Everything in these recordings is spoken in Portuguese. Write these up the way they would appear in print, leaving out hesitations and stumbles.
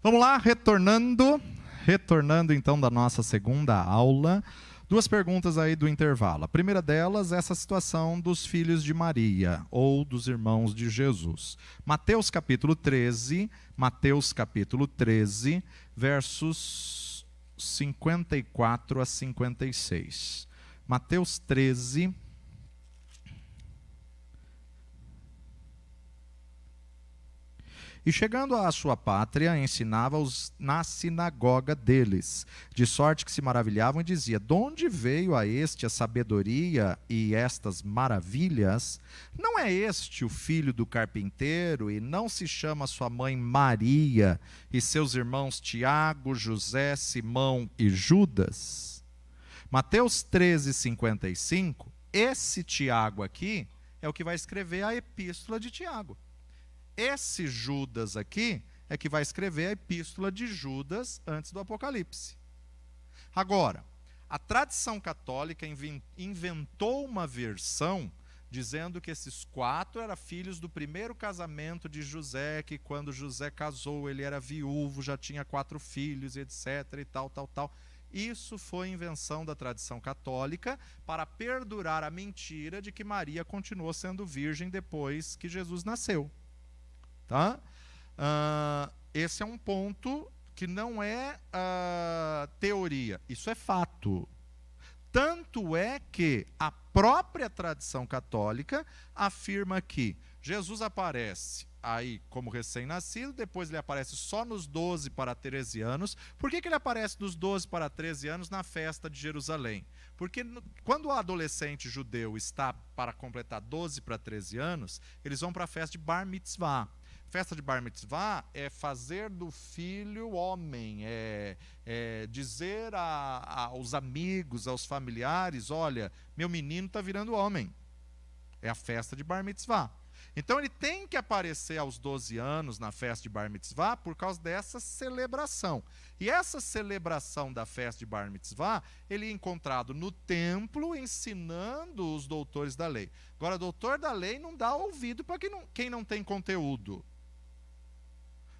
Vamos lá, retornando então da nossa segunda aula. Duas perguntas aí do intervalo. A primeira delas é essa situação dos filhos de Maria, ou dos irmãos de Jesus. Mateus capítulo 13, versos 54 a 56. Mateus 13, E chegando à sua pátria, ensinava-os na sinagoga deles, de sorte que se maravilhavam e dizia: de onde veio a este a sabedoria e estas maravilhas? Não é este o filho do carpinteiro, e não se chama sua mãe Maria, e seus irmãos Tiago, José, Simão e Judas? Mateus 13, 55, esse Tiago aqui é o que vai escrever a epístola de Tiago. Esse Judas aqui é que vai escrever a epístola de Judas antes do Apocalipse. Agora, a tradição católica inventou uma versão dizendo que esses quatro eram filhos do primeiro casamento de José, que quando José casou ele era viúvo, já tinha 4 filhos, etc. e tal. Isso foi invenção da tradição católica para perdurar a mentira de que Maria continuou sendo virgem depois que Jesus nasceu. Tá? Esse é um ponto que não é teoria, isso é fato. Tanto é que a própria tradição católica afirma que Jesus aparece aí como recém-nascido, depois ele aparece só nos 12 para 13 anos. Por que ele aparece dos 12 para 13 anos na festa de Jerusalém? Porque quando o adolescente judeu está para completar 12 para 13 anos, eles vão para a festa de Bar Mitzvah. Festa de Bar Mitzvah é fazer do filho homem, dizer aos amigos, aos familiares: olha, meu menino está virando homem. É a festa de Bar Mitzvah. Então ele tem que aparecer aos 12 anos na festa de Bar Mitzvah por causa dessa celebração. E essa celebração da festa de Bar Mitzvah, ele é encontrado no templo ensinando os doutores da lei. Agora, doutor da lei não dá ouvido para quem não tem conteúdo.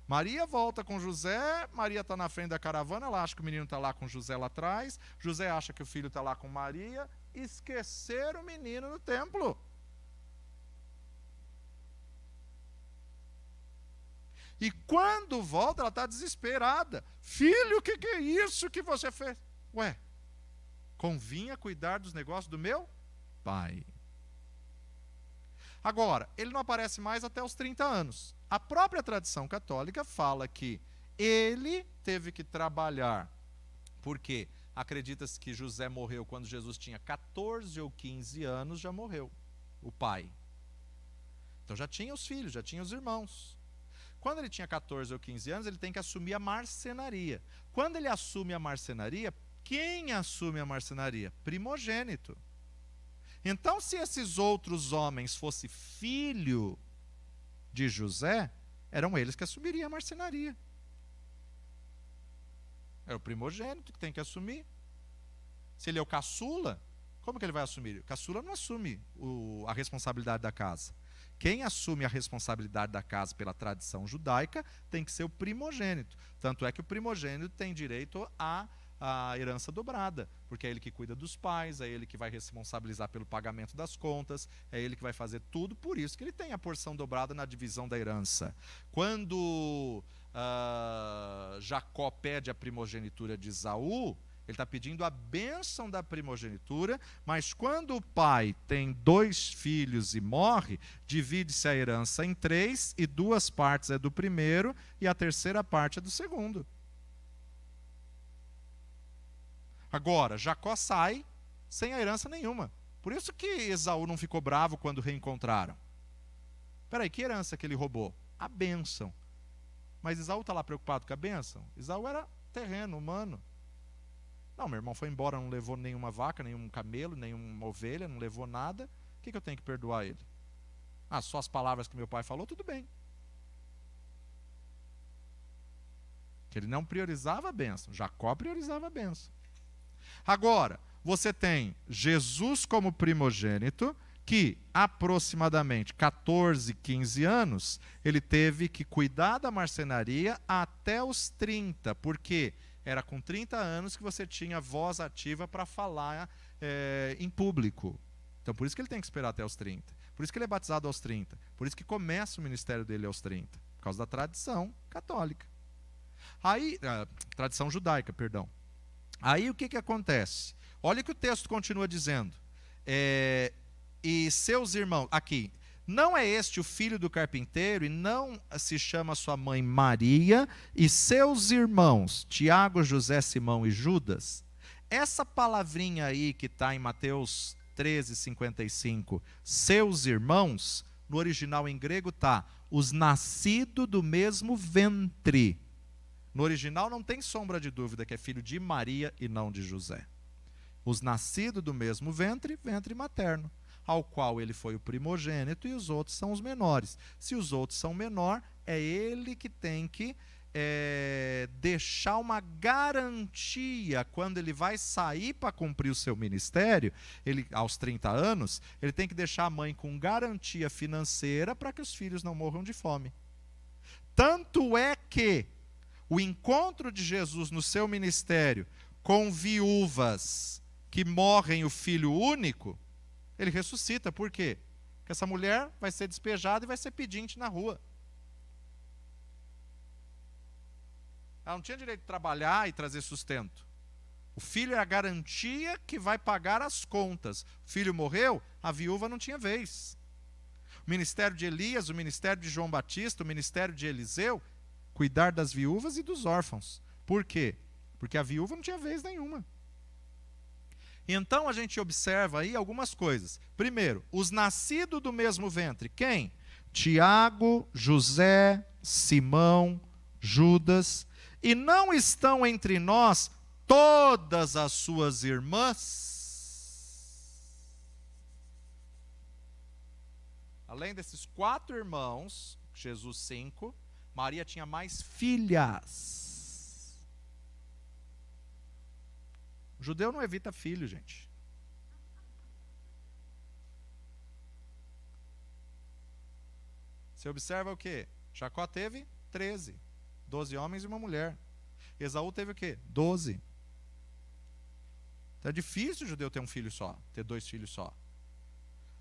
Maria volta com José, Maria está na frente da caravana, ela acha que o menino está lá com José lá atrás, José acha que o filho está lá com Maria, esqueceram o menino no templo. E quando volta, ela está desesperada. Filho, o que é isso que você fez? Ué, convinha cuidar dos negócios do meu pai. Agora, ele não aparece mais até os 30 anos. A própria tradição católica fala que ele teve que trabalhar, porque acredita-se que José morreu quando Jesus tinha 14 ou 15 anos, já morreu, o pai. Então já tinha os filhos, já tinha os irmãos. Quando ele tinha 14 ou 15 anos, ele tem que assumir a marcenaria. Quando ele assume a marcenaria, quem assume a marcenaria? Primogênito. Então, se esses outros homens fossem filho de José, eram eles que assumiriam a marcenaria. É o primogênito que tem que assumir. Se ele é o caçula, como que ele vai assumir? O caçula não assume a responsabilidade da casa. Quem assume a responsabilidade da casa pela tradição judaica tem que ser o primogênito. Tanto é que o primogênito tem direito a herança dobrada, porque é ele que cuida dos pais, é ele que vai responsabilizar pelo pagamento das contas, é ele que vai fazer tudo, por isso que ele tem a porção dobrada na divisão da herança. Quando Jacó pede a primogenitura de Esaú, ele está pedindo a bênção da primogenitura, mas quando o pai tem 2 filhos e morre, divide-se a herança em 3, e 2 partes é do primeiro, e a terceira parte é do segundo. Agora, Jacó sai sem a herança nenhuma. Por isso que Esaú não ficou bravo quando reencontraram. Espera aí, que herança que ele roubou? A bênção. Mas Esaú está lá preocupado com a bênção? Esaú era terreno, humano. Não, meu irmão foi embora, não levou nenhuma vaca, nenhum camelo, nenhuma ovelha, não levou nada. O que eu tenho que perdoar ele? Só as palavras que meu pai falou, tudo bem. Que ele não priorizava a bênção. Jacó priorizava a bênção. Agora, você tem Jesus como primogênito, que aproximadamente 14, 15 anos, ele teve que cuidar da marcenaria até os 30, porque era com 30 anos que você tinha voz ativa para falar em público. Então, por isso que ele tem que esperar até os 30. Por isso que ele é batizado aos 30. Por isso que começa o ministério dele aos 30. Por causa da tradição católica. Aí, tradição judaica, perdão. Aí o que acontece? Olha o que o texto continua dizendo. E seus irmãos, aqui, não é este o filho do carpinteiro, e não se chama sua mãe Maria, e seus irmãos, Tiago, José, Simão e Judas? Essa palavrinha aí que está em Mateus 13:55, seus irmãos, no original em grego está, os nascidos do mesmo ventre. No original não tem sombra de dúvida que é filho de Maria e não de José. Os nascidos do mesmo ventre, ventre materno, ao qual ele foi o primogênito e os outros são os menores. Se os outros são menor, é ele que tem que deixar uma garantia quando ele vai sair para cumprir o seu ministério, ele, aos 30 anos, ele tem que deixar a mãe com garantia financeira para que os filhos não morram de fome. Tanto é que o encontro de Jesus no seu ministério com viúvas que morrem o filho único, ele ressuscita. Por quê? Porque essa mulher vai ser despejada e vai ser pedinte na rua. Ela não tinha direito de trabalhar e trazer sustento. O filho é a garantia que vai pagar as contas. O filho morreu, a viúva não tinha vez. O ministério de Elias, o ministério de João Batista, o ministério de Eliseu, cuidar das viúvas e dos órfãos. Por quê? Porque a viúva não tinha vez nenhuma. Então a gente observa aí algumas coisas. Primeiro, os nascidos do mesmo ventre. Quem? Tiago, José, Simão, Judas. E não estão entre nós todas as suas irmãs? Além desses 4 irmãos, Jesus 5, Maria tinha mais filhas. O judeu não evita filho, gente. Você observa o quê? Jacó teve 13. 12 homens e uma mulher. Esaú teve o quê? 12. Então é difícil o judeu ter um filho só, ter 2 filhos só.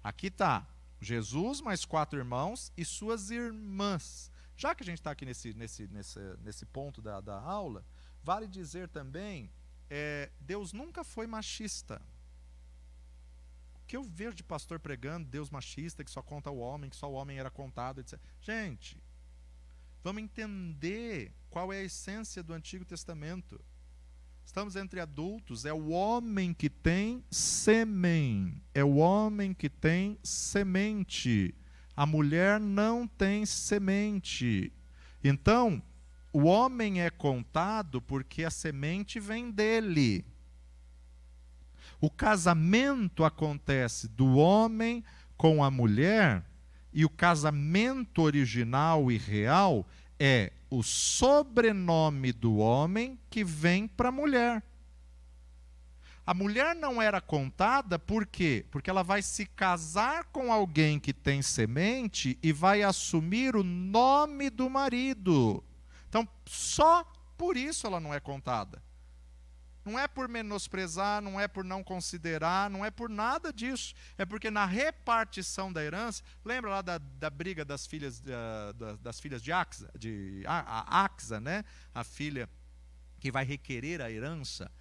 Aqui está Jesus mais 4 irmãos e suas irmãs. Já que a gente está aqui nesse ponto da aula, vale dizer também, Deus nunca foi machista. O que eu vejo de pastor pregando, Deus machista, que só conta o homem, que só o homem era contado, etc. Gente, vamos entender qual é a essência do Antigo Testamento. Estamos entre adultos, é o homem que tem sêmen, é o homem que tem semente. A mulher não tem semente. Então, o homem é contado porque a semente vem dele. O casamento acontece do homem com a mulher, e o casamento original e real é o sobrenome do homem que vem para a mulher. A mulher não era contada por quê? Porque ela vai se casar com alguém que tem semente e vai assumir o nome do marido. Então, só por isso ela não é contada. Não é por menosprezar, não é por não considerar, não é por nada disso. É porque na repartição da herança, lembra lá da briga das filhas de Axa, Axa, né? A filha que vai requerer a herança.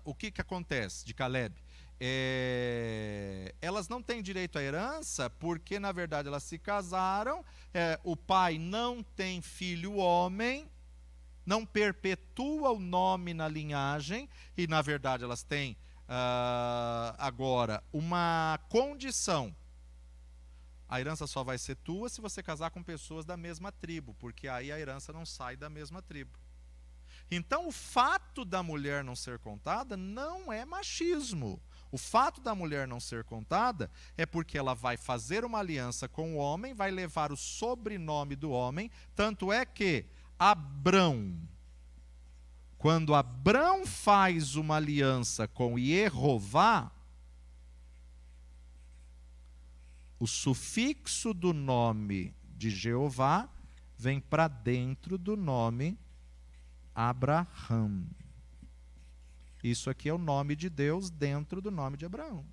O que acontece de Caleb? Elas não têm direito à herança porque, na verdade, elas se casaram, o pai não tem filho homem, não perpetua o nome na linhagem, e na verdade elas têm agora uma condição: a herança só vai ser tua se você casar com pessoas da mesma tribo, porque aí a herança não sai da mesma tribo. Então o fato da mulher não ser contada não é machismo. O fato da mulher não ser contada é porque ela vai fazer uma aliança com o homem, vai levar o sobrenome do homem, tanto é que Abrão, quando Abrão faz uma aliança com Jeová, o sufixo do nome de Jeová vem para dentro do nome Abraham. Isso aqui é o nome de Deus dentro do nome de Abraão.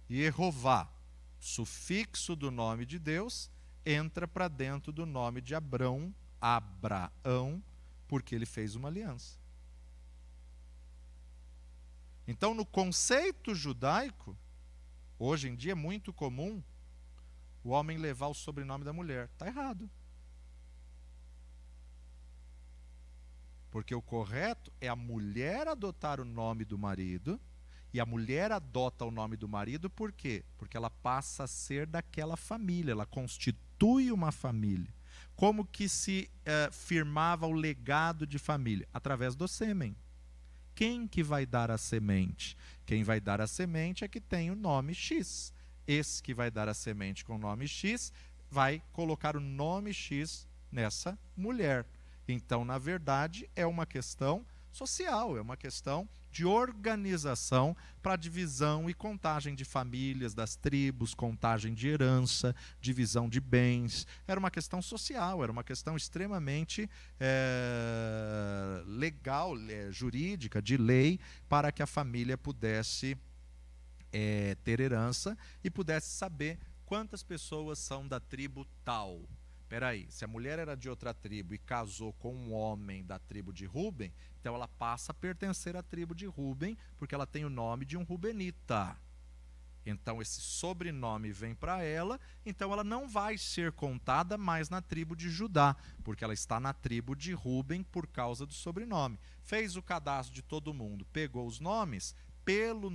Jeová, sufixo do nome de Deus, entra para dentro do nome de Abraão, porque ele fez uma aliança. Então, no conceito judaico, hoje em dia é muito comum o homem levar o sobrenome da mulher. Está errado. Porque o correto é a mulher adotar o nome do marido, e a mulher adota o nome do marido por quê? Porque ela passa a ser daquela família, ela constitui uma família. Como que se firmava o legado de família? Através do sêmen. Quem que vai dar a semente? Quem vai dar a semente é que tem o nome X. Esse que vai dar a semente com o nome X vai colocar o nome X nessa mulher. Então, na verdade, é uma questão social, é uma questão de organização para divisão e contagem de famílias, das tribos, contagem de herança, divisão de bens. Era uma questão social, era uma questão extremamente legal, jurídica, de lei, para que a família pudesse ter herança e pudesse saber quantas pessoas são da tribo tal. Peraí, se a mulher era de outra tribo e casou com um homem da tribo de Ruben, então ela passa a pertencer à tribo de Ruben, porque ela tem o nome de um rubenita. Então esse sobrenome vem para ela, então ela não vai ser contada mais na tribo de Judá, porque ela está na tribo de Ruben por causa do sobrenome. Fez o cadastro de todo mundo, pegou os nomes, pelo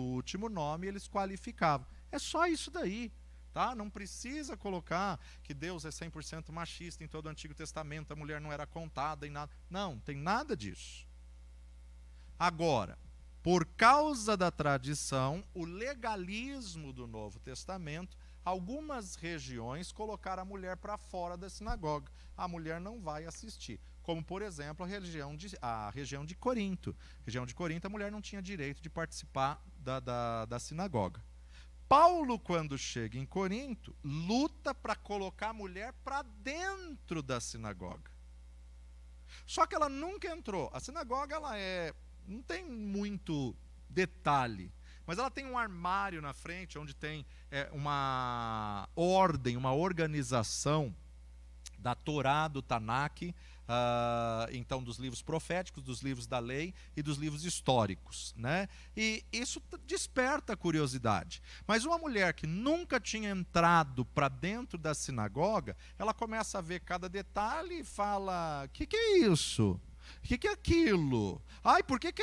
último nome eles qualificavam. É só isso daí. Tá? Não precisa colocar que Deus é 100% machista em todo o Antigo Testamento, a mulher não era contada em nada. Não, tem nada disso. Agora, por causa da tradição, o legalismo do Novo Testamento, algumas regiões colocaram a mulher para fora da sinagoga. A mulher não vai assistir. Como, por exemplo, a região de Corinto. A região de Corinto, a mulher não tinha direito de participar da sinagoga. Paulo, quando chega em Corinto, luta para colocar a mulher para dentro da sinagoga. Só que ela nunca entrou. A sinagoga não tem muito detalhe, mas ela tem um armário na frente onde tem uma ordem, uma organização da Torá, do Tanakh, então dos livros proféticos, dos livros da lei e dos livros históricos, né? E isso desperta curiosidade. Mas uma mulher que nunca tinha entrado para dentro da sinagoga, ela começa a ver cada detalhe e fala: que é isso? O que é aquilo? Ai, por que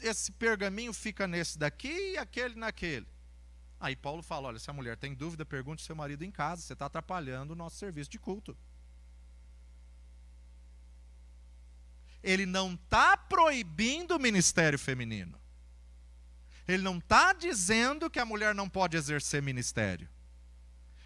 esse pergaminho fica nesse daqui e aquele naquele? Aí Paulo fala: olha, se a mulher tem dúvida, pergunte ao seu marido em casa, você está atrapalhando o nosso serviço de culto. Ele não está proibindo o ministério feminino. Ele não está dizendo que a mulher não pode exercer ministério.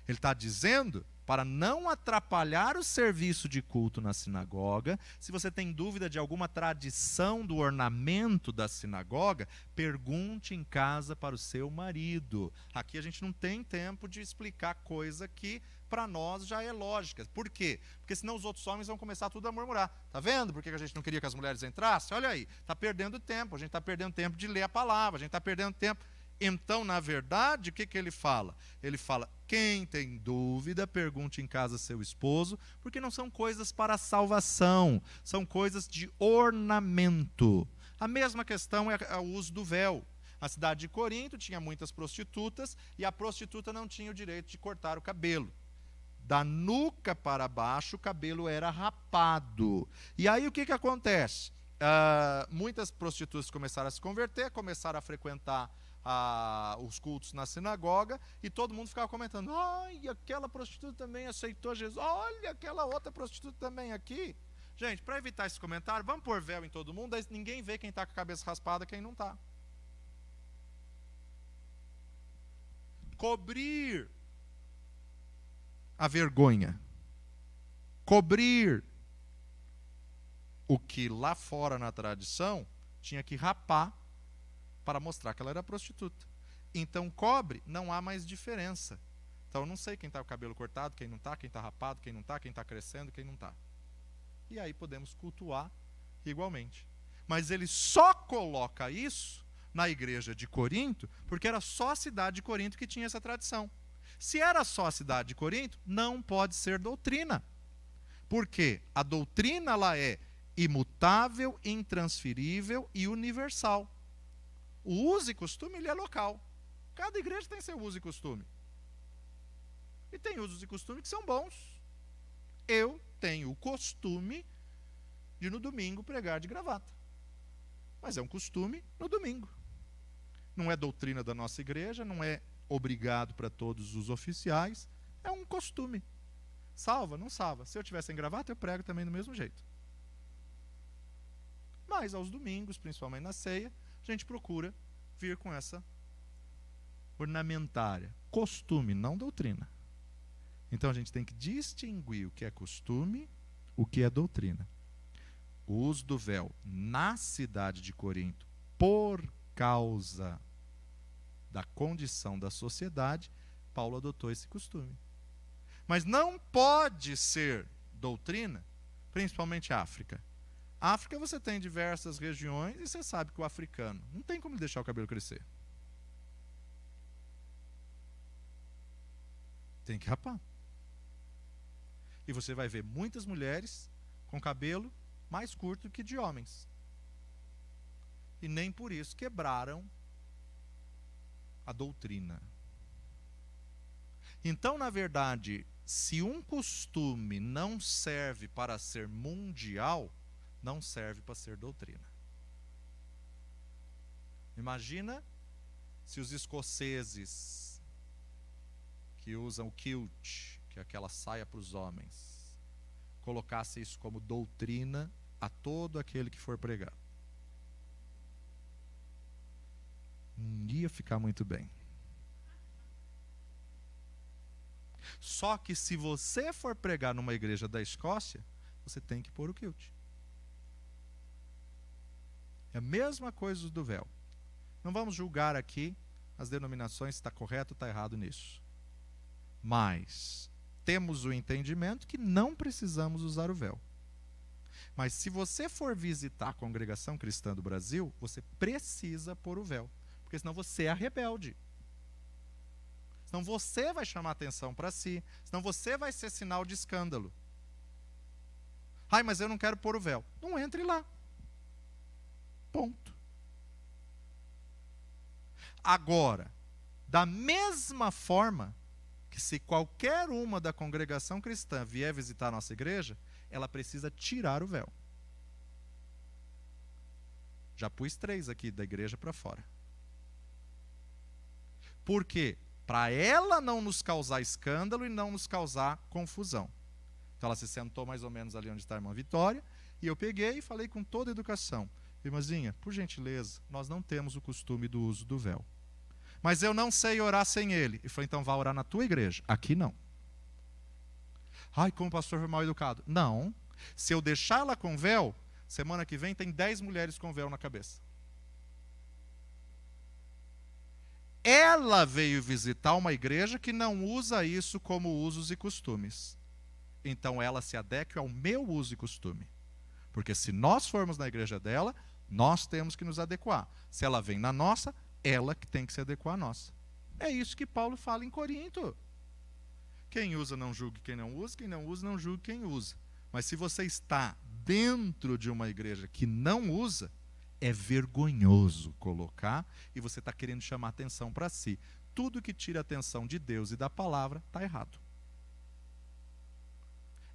Ele está dizendo para não atrapalhar o serviço de culto na sinagoga. Se você tem dúvida de alguma tradição do ornamento da sinagoga, pergunte em casa para o seu marido. Aqui a gente não tem tempo de explicar coisa que para nós já é lógica. Por quê? Porque senão os outros homens vão começar tudo a murmurar. Está vendo por que a gente não queria que as mulheres entrassem? Olha aí, está perdendo tempo, a gente está perdendo tempo de ler a palavra, a gente está perdendo tempo. Então, na verdade, o que ele fala? Ele fala: quem tem dúvida, pergunte em casa seu esposo, porque não são coisas para salvação, são coisas de ornamento. A mesma questão é o uso do véu. A cidade de Corinto tinha muitas prostitutas e a prostituta não tinha o direito de cortar o cabelo. Da nuca para baixo, o cabelo era rapado. E aí o que acontece? Muitas prostitutas começaram a se converter, começaram a frequentar os cultos na sinagoga, e todo mundo ficava comentando: ai, aquela prostituta também aceitou Jesus, olha, aquela outra prostituta também aqui. Gente, para evitar esse comentário, vamos pôr véu em todo mundo, aí ninguém vê quem está com a cabeça raspada e quem não está. Cobrir a vergonha, cobrir o que lá fora na tradição tinha que rapar para mostrar que ela era prostituta. Então, cobre, não há mais diferença. Então, eu não sei quem está com o cabelo cortado, quem não está, quem está rapado, quem não está, quem está crescendo, quem não está. E aí podemos cultuar igualmente. Mas ele só coloca isso na igreja de Corinto, porque era só a cidade de Corinto que tinha essa tradição. Se era só a cidade de Corinto, não pode ser doutrina. Porque a doutrina ela é imutável, intransferível e universal. O uso e costume ele é local. Cada igreja tem seu uso e costume. E tem usos e costumes que são bons. Eu tenho o costume de no domingo pregar de gravata. Mas é um costume no domingo. Não é doutrina da nossa igreja, não é obrigado para todos os oficiais, é um costume. Salva? Não salva. Se eu tivesse em gravata, eu prego também do mesmo jeito. Mas aos domingos, principalmente na ceia, a gente procura vir com essa ornamentária. Costume, não doutrina. Então a gente tem que distinguir o que é costume, o que é doutrina. O uso do véu na cidade de Corinto, por causa da condição da sociedade, Paulo adotou esse costume. Mas não pode ser doutrina, principalmente África. África você tem diversas regiões e você sabe que o africano não tem como deixar o cabelo crescer. Tem que rapar. E você vai ver muitas mulheres com cabelo mais curto que de homens. E nem por isso quebraram a doutrina. Então, na verdade, se um costume não serve para ser mundial, não serve para ser doutrina. Imagina se os escoceses que usam o kilt, que é aquela saia para os homens, colocasse isso como doutrina a todo aquele que for pregar. Não ia ficar muito bem. Só que se você for pregar numa igreja da Escócia, você tem que pôr o kilt. É a mesma coisa do véu. Não vamos julgar aqui as denominações se está correto ou está errado nisso. Mas temos o entendimento que não precisamos usar o véu. Mas se você for visitar a congregação cristã do Brasil, você precisa pôr o véu. Porque senão você é rebelde. Senão você vai chamar atenção para si. Senão você vai ser sinal de escândalo. Ai, mas eu não quero pôr o véu. Não entre lá. Ponto. Agora, da mesma forma que se qualquer uma da congregação cristã vier visitar a nossa igreja, ela precisa tirar o véu. Já pus 3 aqui da igreja para fora. Por quê? Para ela não nos causar escândalo e não nos causar confusão. Então ela se sentou mais ou menos ali onde está a irmã Vitória, e eu peguei e falei com toda a educação: irmãzinha, por gentileza, nós não temos o costume do uso do véu. Mas eu não sei orar sem ele. E falei: então vá orar na tua igreja. Aqui não. Ai, como o pastor foi mal educado. Não. Se eu deixar ela com véu, semana que vem tem 10 mulheres com véu na cabeça. Ela veio visitar uma igreja que não usa isso como usos e costumes. Então ela se adeque ao meu uso e costume. Porque se nós formos na igreja dela, nós temos que nos adequar. Se ela vem na nossa, ela que tem que se adequar à nossa. É isso que Paulo fala em Corinto. Quem usa não julgue quem não usa, quem não usa não julgue quem usa. Mas se você está dentro de uma igreja que não usa, é vergonhoso colocar e você está querendo chamar atenção para si. Tudo que tira a atenção de Deus e da palavra está errado.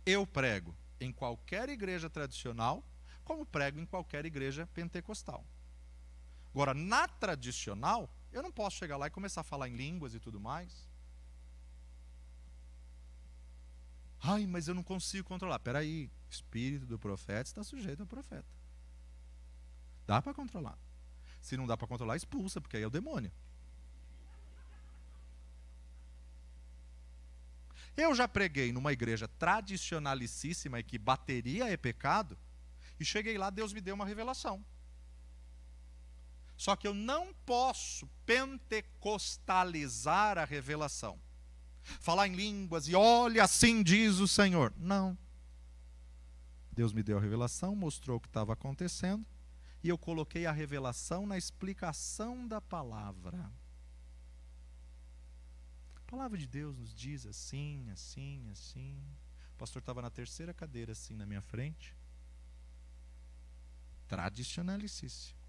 Eu prego em qualquer igreja tradicional, como prego em qualquer igreja pentecostal. Agora, na tradicional, eu não posso chegar lá e começar a falar em línguas e tudo mais. Ai, mas eu não consigo controlar. Espera aí, o espírito do profeta está sujeito ao profeta. Dá para controlar. Se não dá para controlar, expulsa, porque aí é o demônio. Eu já preguei numa igreja tradicionalicíssima e que bateria é pecado, e cheguei lá, Deus me deu uma revelação. Só que eu não posso pentecostalizar a revelação. Falar em línguas e olha, assim diz o Senhor. Não. Deus me deu a revelação, mostrou o que estava acontecendo, e eu coloquei a revelação na explicação da palavra. A palavra de Deus nos diz assim, assim, assim. O pastor estava na terceira cadeira assim na minha frente. Tradicionalíssimo.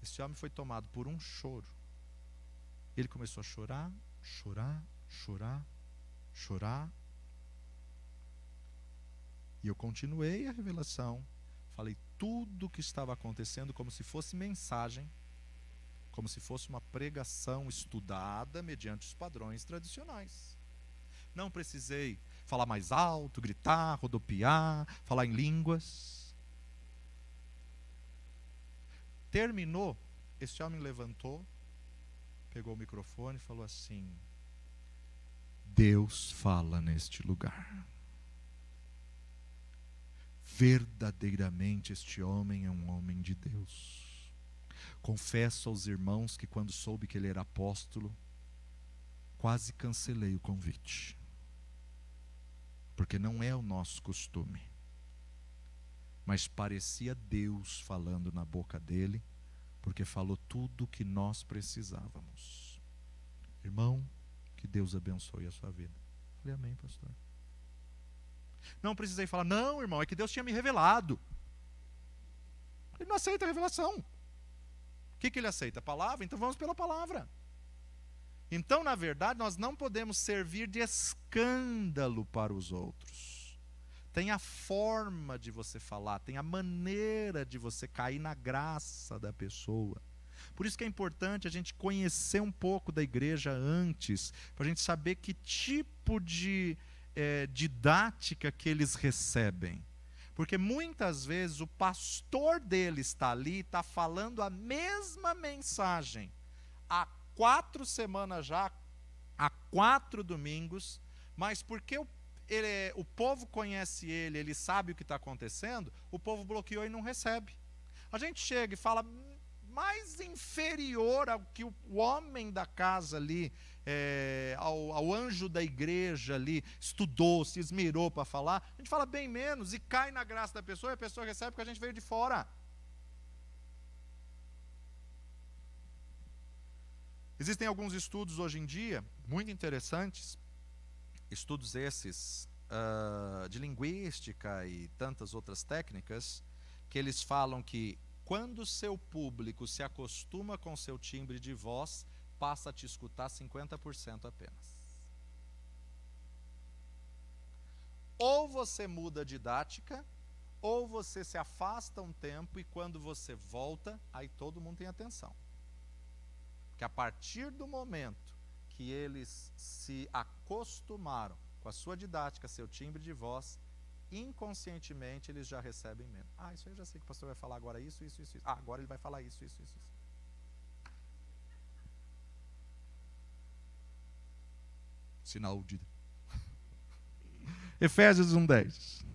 Esse homem foi tomado por um choro. Ele começou a chorar, chorar, chorar, chorar. E eu continuei a revelação. Falei tudo o que estava acontecendo como se fosse mensagem, como se fosse uma pregação estudada mediante os padrões tradicionais. Não precisei falar mais alto, gritar, rodopiar, falar em línguas. Terminou, esse homem levantou, pegou o microfone e falou assim: Deus fala neste lugar. Verdadeiramente este homem é um homem de Deus. Confesso aos irmãos que quando soube que ele era apóstolo, quase cancelei o convite. Porque não é o nosso costume. Mas parecia Deus falando na boca dele, porque falou tudo o que nós precisávamos. Irmão, que Deus abençoe a sua vida. Falei, amém, pastor. Não precisei falar, não, irmão, é que Deus tinha me revelado. Ele não aceita a revelação. O que ele aceita? A palavra? Então vamos pela palavra. Então, na verdade, nós não podemos servir de escândalo para os outros. Tem a forma de você falar, tem a maneira de você cair na graça da pessoa. Por isso que é importante a gente conhecer um pouco da igreja antes, para a gente saber que tipo de didática que eles recebem. Porque muitas vezes o pastor deles está ali, está falando a mesma mensagem há 4 semanas já, há 4 domingos, mas porque o povo conhece ele, ele sabe o que está acontecendo, o povo bloqueou e não recebe. A gente chega e fala mais inferior ao que o homem da casa ali, ao anjo da igreja ali, estudou, se esmerou para falar, a gente fala bem menos e cai na graça da pessoa, e a pessoa recebe porque a gente veio de fora. Existem alguns estudos hoje em dia, muito interessantes, estudos esses de linguística e tantas outras técnicas, que eles falam que quando o seu público se acostuma com o seu timbre de voz, passa a te escutar 50% apenas. Ou você muda a didática, ou você se afasta um tempo e quando você volta, aí todo mundo tem atenção. Porque a partir do momento que eles se acostumaram com a sua didática, seu timbre de voz, inconscientemente eles já recebem menos. Ah, isso aí eu já sei que o pastor vai falar agora isso, isso, isso. Ah, agora ele vai falar isso, isso, isso. Sinal de... Efésios 1:10.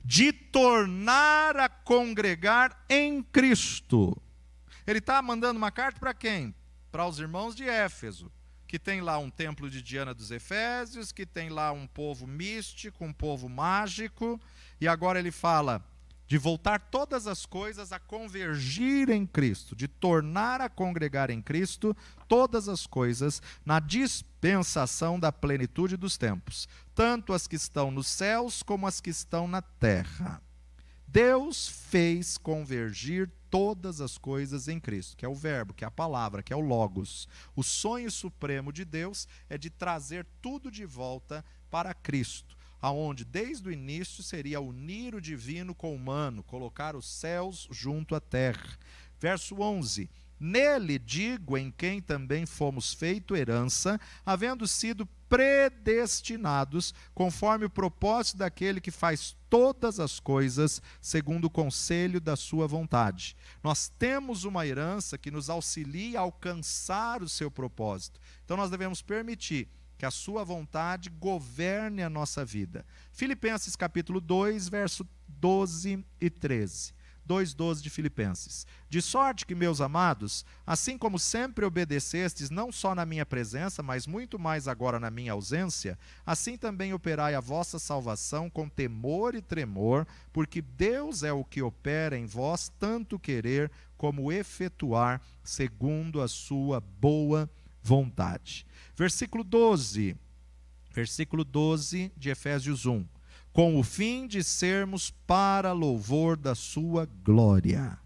De tornar a congregar em Cristo. Ele está mandando uma carta para quem? Para os irmãos de Éfeso, que tem lá um templo de Diana dos Efésios, que tem lá um povo místico, um povo mágico, e agora ele fala de voltar todas as coisas a convergir em Cristo, de tornar a congregar em Cristo todas as coisas na dispensação da plenitude dos tempos, tanto as que estão nos céus como as que estão na terra. Deus fez convergir todas as coisas em Cristo, que é o verbo, que é a palavra, que é o logos. O sonho supremo de Deus é de trazer tudo de volta para Cristo, aonde desde o início seria unir o divino com o humano, colocar os céus junto à terra. Verso 11. Nele digo, em quem também fomos feito herança, havendo sido predestinados, conforme o propósito daquele que faz todas as coisas, segundo o conselho da sua vontade. Nós temos uma herança que nos auxilia a alcançar o seu propósito. Então nós devemos permitir que a sua vontade governe a nossa vida. Filipenses capítulo 2, verso 12 e 13. 2,12 de Filipenses. De sorte que, meus amados, assim como sempre obedecestes, não só na minha presença, mas muito mais agora na minha ausência, assim também operai a vossa salvação com temor e tremor, porque Deus é o que opera em vós tanto querer como efetuar segundo a sua boa vontade. Versículo 12 de Efésios 1. Com o fim de sermos para louvor da sua glória.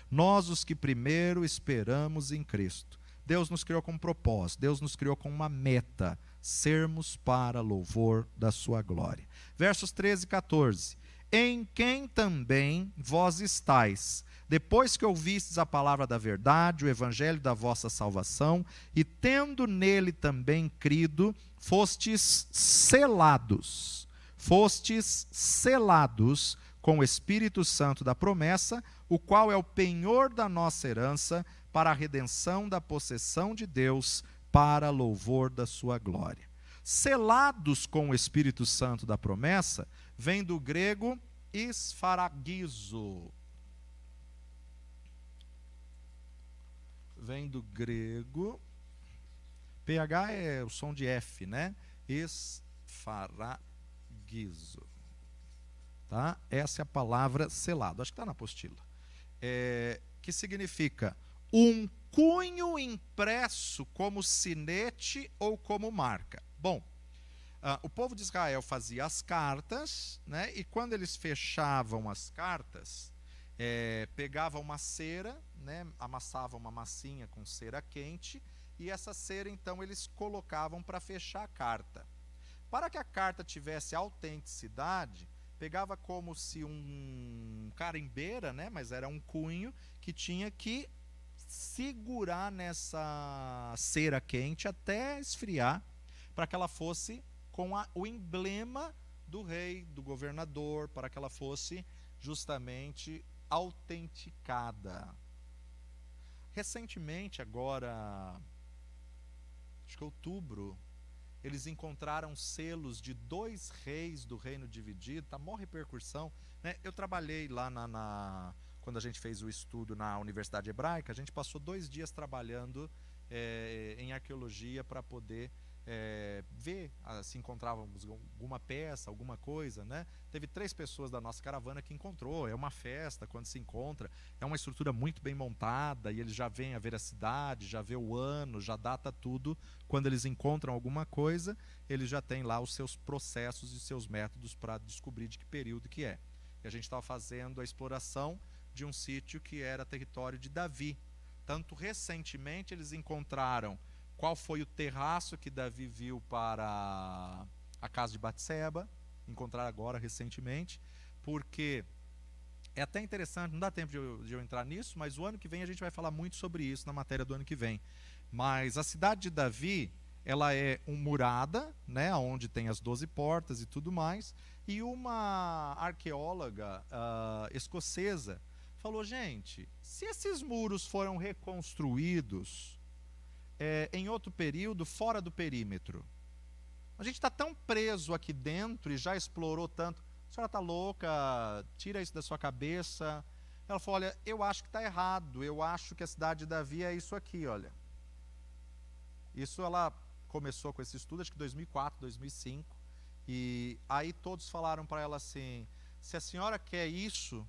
Nós, os que primeiro esperamos em Cristo. Deus nos criou com um propósito, Deus nos criou com uma meta, sermos para louvor da sua glória. Versos 13 e 14. Em quem também vós estáis, depois que ouvistes a palavra da verdade, o evangelho da vossa salvação, e tendo nele também crido, fostes selados com o Espírito Santo da promessa, o qual é o penhor da nossa herança, para a redenção da possessão de Deus, para louvor da sua glória. Selados com o Espírito Santo da promessa, vem do grego esfaragizo. Vem do grego, PH é o som de F, né? Esfaragizo. Tá? Essa é a palavra selado, acho que está na apostila. Que significa um cunho impresso como sinete ou como marca. Bom, o povo de Israel fazia as cartas, né? E quando eles fechavam as cartas, pegavam uma cera, né? Amassavam uma massinha com cera quente, e essa cera então eles colocavam para fechar a carta. Para que a carta tivesse autenticidade, pegava como se um carimbeira, né? Mas era um cunho que tinha que segurar nessa cera quente até esfriar, para que ela fosse com o emblema do rei, do governador, para que ela fosse justamente autenticada. Recentemente, agora, acho que outubro, eles encontraram selos de 2 reis do reino dividido, tá maior repercussão, né? Eu trabalhei lá quando a gente fez o estudo na Universidade Hebraica, a gente passou 2 dias trabalhando em arqueologia para poder ver se encontrávamos alguma peça, alguma coisa, né? Teve 3 pessoas da nossa caravana que encontrou. É uma festa quando se encontra, é uma estrutura muito bem montada, e eles já veem a veracidade, já vê o ano, já data tudo. Quando eles encontram alguma coisa, eles já têm lá os seus processos e seus métodos para descobrir de que período que é. E a gente estava fazendo a exploração de um sítio que era território de Davi. Tanto recentemente eles encontraram qual foi o terraço que Davi viu para a casa de Batseba, encontraram agora recentemente, porque é até interessante, não dá tempo de eu entrar nisso, mas o ano que vem a gente vai falar muito sobre isso na matéria do ano que vem. Mas a cidade de Davi, ela é murada, né, onde tem as 12 portas e tudo mais, e uma arqueóloga escocesa falou, gente, se esses muros foram reconstruídos em outro período, fora do perímetro, a gente está tão preso aqui dentro e já explorou tanto, a senhora está louca, tira isso da sua cabeça. Ela falou, olha, eu acho que está errado, eu acho que a cidade de Davi é isso aqui, olha. Isso ela começou com esse estudo, acho que 2004, 2005, e aí todos falaram para ela assim, se a senhora quer isso,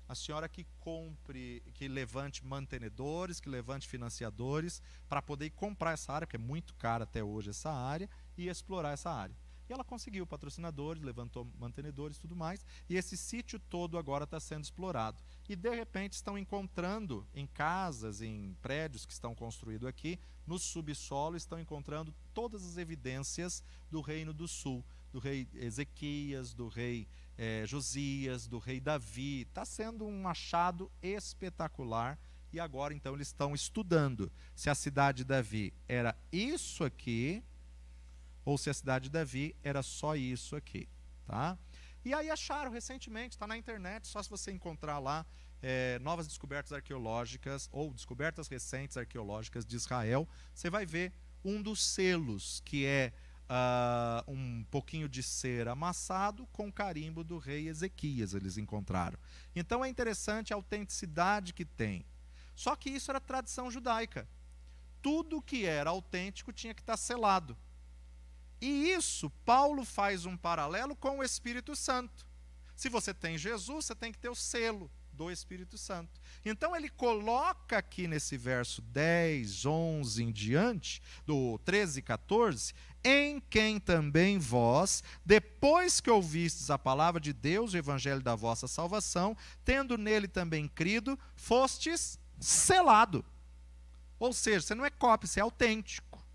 a senhora que compre, que levante mantenedores, que levante financiadores, para poder comprar essa área, porque é muito cara até hoje essa área, e explorar essa área. E ela conseguiu patrocinadores, levantou mantenedores e tudo mais, e esse sítio todo agora está sendo explorado. E de repente estão encontrando em casas, em prédios que estão construídos aqui, no subsolo, estão encontrando todas as evidências do Reino do Sul, do rei Ezequias, do rei Josias, do rei Davi. Está sendo um achado espetacular, e agora então eles estão estudando se a cidade de Davi era isso aqui, ou se a cidade de Davi era só isso aqui, tá? E aí acharam recentemente, está na internet, só se você encontrar lá novas descobertas arqueológicas, ou descobertas recentes arqueológicas de Israel, você vai ver um dos selos, que é um pouquinho de cera amassado com carimbo do rei Ezequias, eles encontraram. Então é interessante a autenticidade que tem. Só que isso era tradição judaica. Tudo que era autêntico tinha que estar selado. E isso, Paulo faz um paralelo com o Espírito Santo. Se você tem Jesus, você tem que ter o selo do Espírito Santo. Então ele coloca aqui nesse verso 10, 11 em diante, do 13 e 14, em quem também vós, depois que ouvistes a palavra de Deus, o evangelho da vossa salvação, tendo nele também crido, fostes selado. Ou seja, você não é cópia, você é autêntico.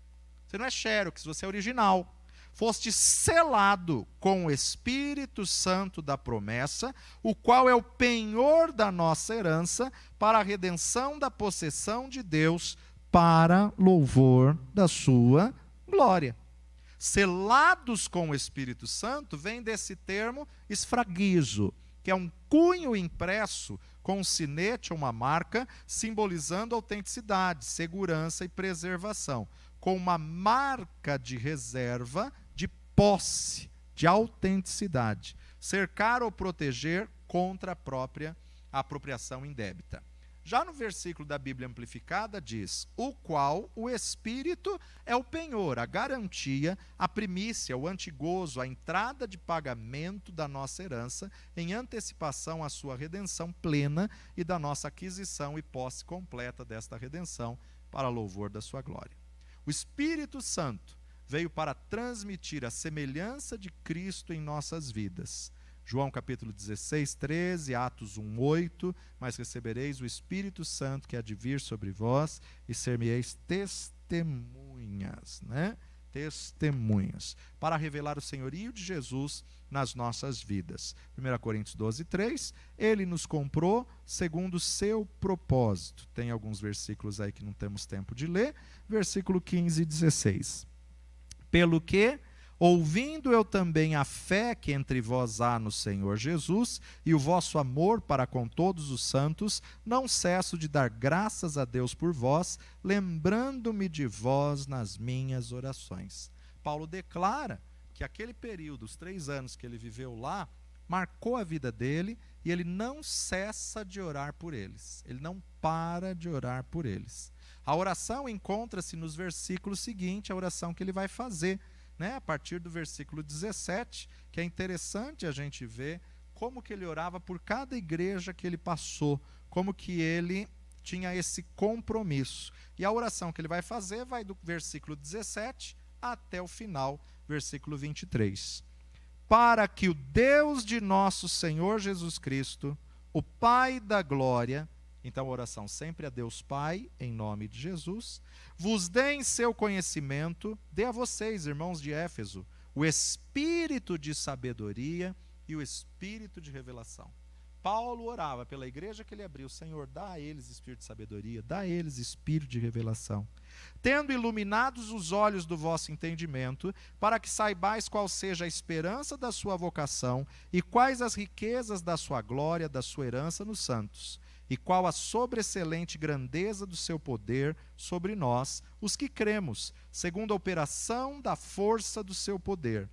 Você não é xerox, você é original. Foste selado com o Espírito Santo da promessa, o qual é o penhor da nossa herança, para a redenção da possessão de Deus, para louvor da sua glória. Selados com o Espírito Santo vem desse termo esfragizo, que é um cunho impresso com um sinete ou uma marca, simbolizando autenticidade, segurança e preservação, com uma marca de reserva, de posse, de autenticidade, cercar ou proteger contra a própria apropriação indébita. Já no versículo da Bíblia Amplificada diz, o qual o Espírito é o penhor, a garantia, a primícia, o antigozo, a entrada de pagamento da nossa herança, em antecipação à sua redenção plena e da nossa aquisição e posse completa desta redenção, para louvor da sua glória. O Espírito Santo veio para transmitir a semelhança de Cristo em nossas vidas. João capítulo 16, 13, Atos 1, 8, mas recebereis o Espírito Santo que há de vir sobre vós e ser-me-eis testemunhas, né? Testemunhas, para revelar o senhorio de Jesus nas nossas vidas. 1 Coríntios 12, 3, ele nos comprou segundo o seu propósito. Tem alguns versículos aí que não temos tempo de ler. Versículo 15 e 16. Pelo que, ouvindo eu também a fé que entre vós há no Senhor Jesus e o vosso amor para com todos os santos, não cesso de dar graças a Deus por vós, lembrando-me de vós nas minhas orações. Paulo declara que aquele período, os 3 anos que ele viveu lá, marcou a vida dele e ele não cessa de orar por eles. Ele não para de orar por eles. A oração encontra-se nos versículos seguintes, a oração que ele vai fazer, né, a partir do versículo 17, que é interessante a gente ver como que ele orava por cada igreja que ele passou, como que ele tinha esse compromisso. E a oração que ele vai fazer vai do versículo 17 até o final, versículo 23. Para que o Deus de nosso Senhor Jesus Cristo, o Pai da glória, então a oração sempre a Deus Pai, em nome de Jesus, vos dê em seu conhecimento, dê a vocês, irmãos de Éfeso, o espírito de sabedoria e o espírito de revelação. Paulo orava pela igreja que ele abriu, Senhor, dá a eles espírito de sabedoria, dá a eles espírito de revelação. Tendo iluminados os olhos do vosso entendimento, para que saibais qual seja a esperança da sua vocação e quais as riquezas da sua glória, da sua herança nos santos, e qual a sobreexcelente grandeza do seu poder sobre nós, os que cremos, segundo a operação da força do seu poder,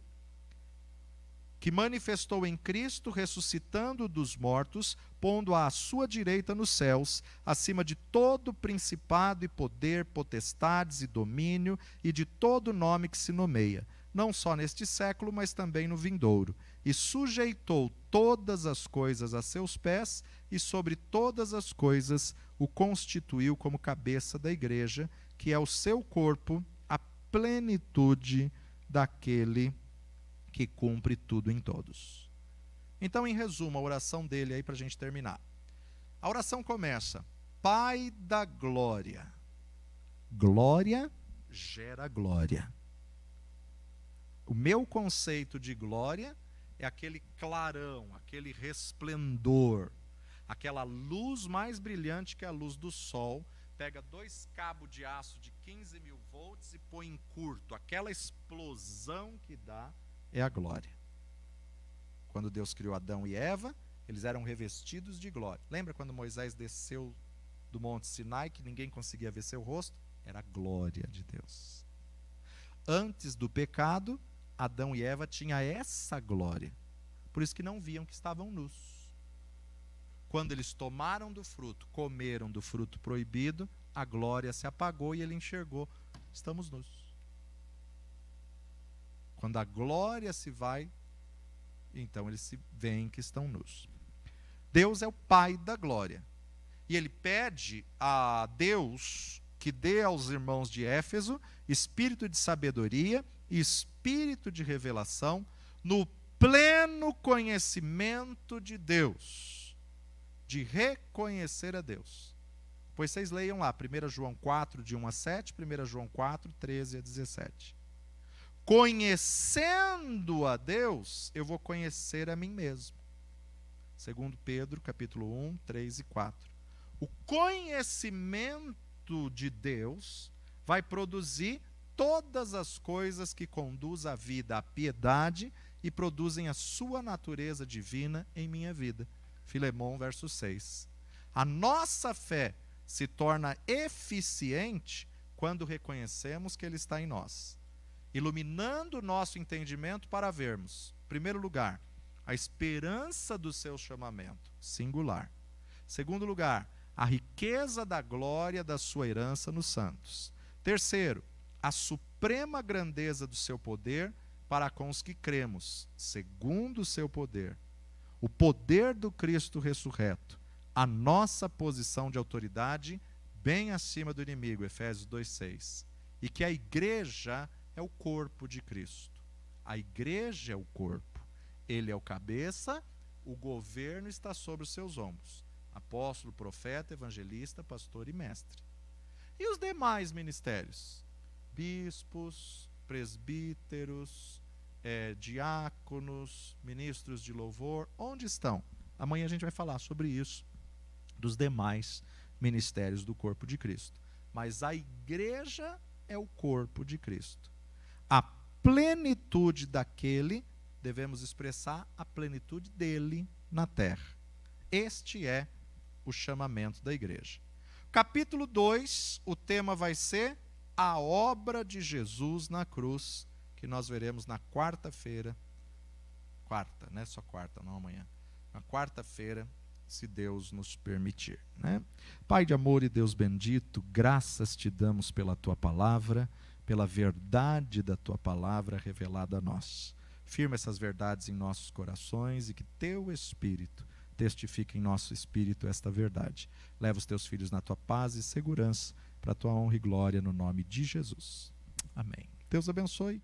que manifestou em Cristo, ressuscitando dos mortos, pondo-a à sua direita nos céus, acima de todo principado e poder, potestades e domínio, e de todo nome que se nomeia, não só neste século, mas também no vindouro, e sujeitou todas as coisas a seus pés, e sobre todas as coisas o constituiu como cabeça da igreja, que é o seu corpo, a plenitude daquele que cumpre tudo em todos. Então, em resumo, a oração dele aí para a gente terminar. A oração começa, Pai da glória. Glória gera glória. O meu conceito de glória é aquele clarão, aquele resplendor, aquela luz mais brilhante que a luz do sol, pega 2 cabos de aço de 15.000 volts e põe em curto. Aquela explosão que dá é a glória. Quando Deus criou Adão e Eva, eles eram revestidos de glória. Lembra quando Moisés desceu do Monte Sinai, que ninguém conseguia ver seu rosto? Era a glória de Deus. Antes do pecado, Adão e Eva tinham essa glória. Por isso que não viam que estavam nus. Quando eles tomaram do fruto, comeram do fruto proibido, a glória se apagou e ele enxergou: estamos nus. Quando a glória se vai, então eles se veem que estão nus. Deus é o Pai da glória. E ele pede a Deus que dê aos irmãos de Éfeso espírito de sabedoria e espírito de revelação no pleno conhecimento de Deus, de reconhecer a Deus. Pois vocês leiam lá, 1 João 4, de 1 a 7, 1 João 4, 13 a 17. Conhecendo a Deus, eu vou conhecer a mim mesmo. 2 Pedro, capítulo 1, 3 e 4. O conhecimento de Deus vai produzir todas as coisas que conduzem a vida à piedade e produzem a sua natureza divina em minha vida. Filemão, verso 6. A nossa fé se torna eficiente quando reconhecemos que Ele está em nós, iluminando o nosso entendimento para vermos, em primeiro lugar, a esperança do seu chamamento, singular. Segundo lugar, a riqueza da glória da sua herança nos santos. Terceiro, a suprema grandeza do seu poder para com os que cremos, segundo o seu poder. O poder do Cristo ressurreto, a nossa posição de autoridade bem acima do inimigo, Efésios 2,6. E que a igreja é o corpo de Cristo. A igreja é o corpo. Ele é o cabeça, o governo está sobre os seus ombros. Apóstolo, profeta, evangelista, pastor e mestre. E os demais ministérios? Bispos, presbíteros, diáconos, ministros de louvor, onde estão? Amanhã a gente vai falar sobre isso, dos demais ministérios do corpo de Cristo. Mas a igreja é o corpo de Cristo. A plenitude daquele, devemos expressar a plenitude dele na terra. Este é o chamamento da igreja. Capítulo 2, o tema vai ser a obra de Jesus na cruz, que nós veremos na quarta-feira. Quarta, não é só quarta, não amanhã. Na quarta-feira, se Deus nos permitir, né? Pai de amor e Deus bendito, graças te damos pela tua palavra, pela verdade da tua palavra revelada a nós. Firma essas verdades em nossos corações e que teu Espírito testifique em nosso espírito esta verdade. Leva os teus filhos na tua paz e segurança, para a tua honra e glória, no nome de Jesus. Amém. Deus abençoe.